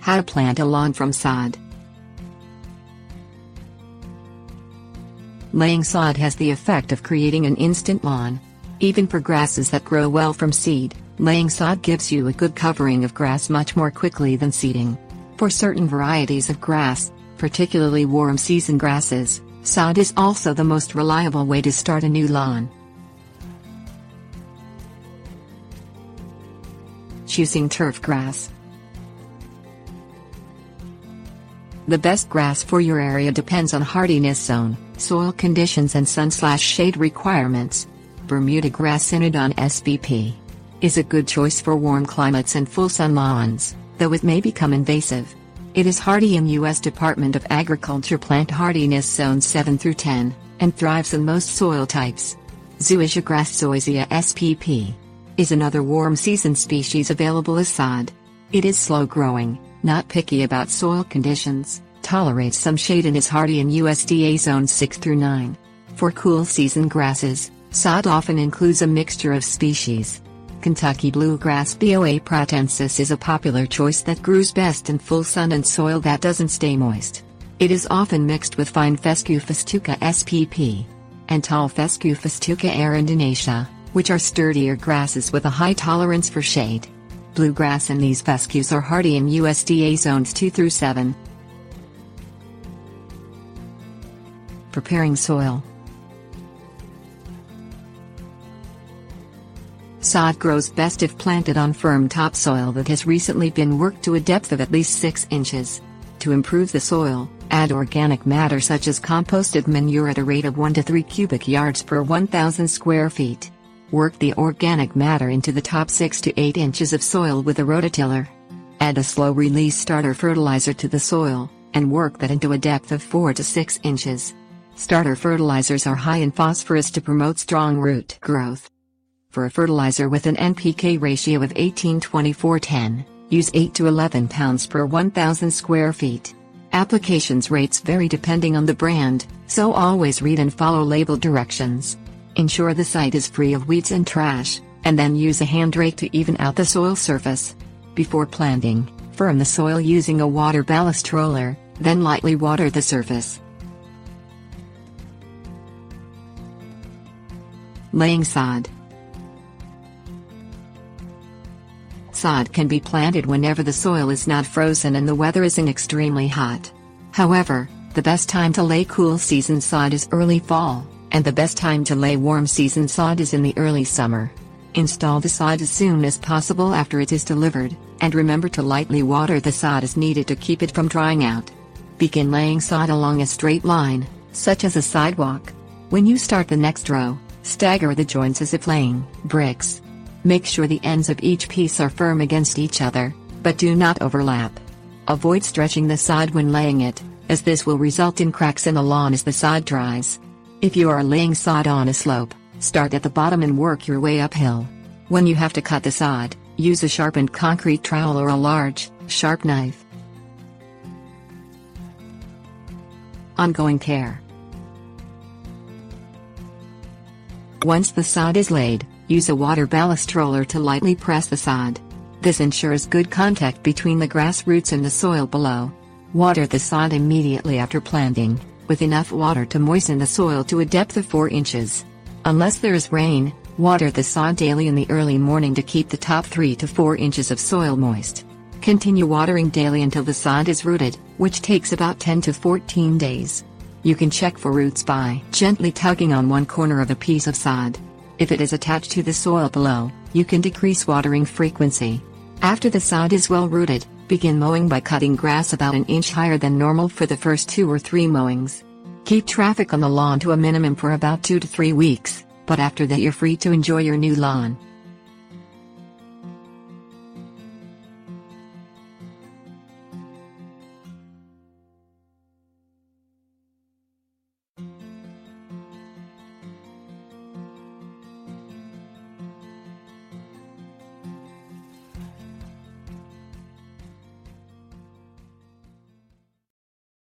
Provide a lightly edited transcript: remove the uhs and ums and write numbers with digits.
How to plant a lawn from sod. Laying sod has the effect of creating an instant lawn. Even for grasses that grow well from seed, laying sod gives you a good covering of grass much more quickly than seeding. For certain varieties of grass, particularly warm season grasses, sod is also the most reliable way to start a new lawn. Choosing turfgrass. The best grass for your area depends on hardiness zone, soil conditions and sun/shade requirements. Bermuda grass Synodon spp. is a good choice for warm climates and full sun lawns, though it may become invasive. It is hardy in U.S. Department of Agriculture plant hardiness zones 7 through 10, and thrives in most soil types. Zoysia grass Zoysia spp. is another warm season species available as sod. It is slow growing, not picky about soil conditions, tolerates some shade and is hardy in USDA zones 6 through 9. For cool season grasses, sod often includes a mixture of species. Kentucky bluegrass Boa pratensis is a popular choice that grows best in full sun and soil that doesn't stay moist. It is often mixed with fine fescue festuca spp. and tall fescue festuca arundinacea, which are sturdier grasses with a high tolerance for shade. Bluegrass and these fescues are hardy in USDA zones 2 through 7. Preparing soil. Sod grows best if planted on firm topsoil that has recently been worked to a depth of at least 6 inches. To improve the soil, add organic matter such as composted manure at a rate of 1 to 3 cubic yards per 1,000 square feet. Work the organic matter into the top 6 to 8 inches of soil with a rototiller. Add a slow-release starter fertilizer to the soil, and work that into a depth of 4 to 6 inches. Starter fertilizers are high in phosphorus to promote strong root growth. For a fertilizer with an NPK ratio of 18-24-10, use 8 to 11 pounds per 1,000 square feet. Applications rates vary depending on the brand, so always read and follow label directions. Ensure the site is free of weeds and trash, and then use a hand rake to even out the soil surface. Before planting, firm the soil using a water ballast roller, then lightly water the surface. Laying sod. Sod can be planted whenever the soil is not frozen and the weather isn't extremely hot. However, the best time to lay cool season sod is early fall, and the best time to lay warm season sod is in the early summer. Install the sod as soon as possible after it is delivered, and remember to lightly water the sod as needed to keep it from drying out. Begin laying sod along a straight line, such as a sidewalk. When you start the next row, stagger the joints as if laying bricks. Make sure the ends of each piece are firm against each other, but do not overlap. Avoid stretching the sod when laying it, as this will result in cracks in the lawn as the sod dries. If you are laying sod on a slope, start at the bottom and work your way uphill. When you have to cut the sod, use a sharpened concrete trowel or a large, sharp knife. Ongoing care. Once the sod is laid, use a water ballast roller to lightly press the sod. This ensures good contact between the grass roots and the soil below. Water the sod immediately after planting, with enough water to moisten the soil to a depth of 4 inches. Unless there is rain, water the sod daily in the early morning to keep the top 3 to 4 inches of soil moist. Continue watering daily until the sod is rooted, which takes about 10 to 14 days. You can check for roots by gently tugging on one corner of a piece of sod. If it is attached to the soil below, you can decrease watering frequency. After the sod is well rooted, begin mowing by cutting grass about an inch higher than normal for the first 2 or 3 mowings. Keep traffic on the lawn to a minimum for about 2 to 3 weeks, but after that you're free to enjoy your new lawn.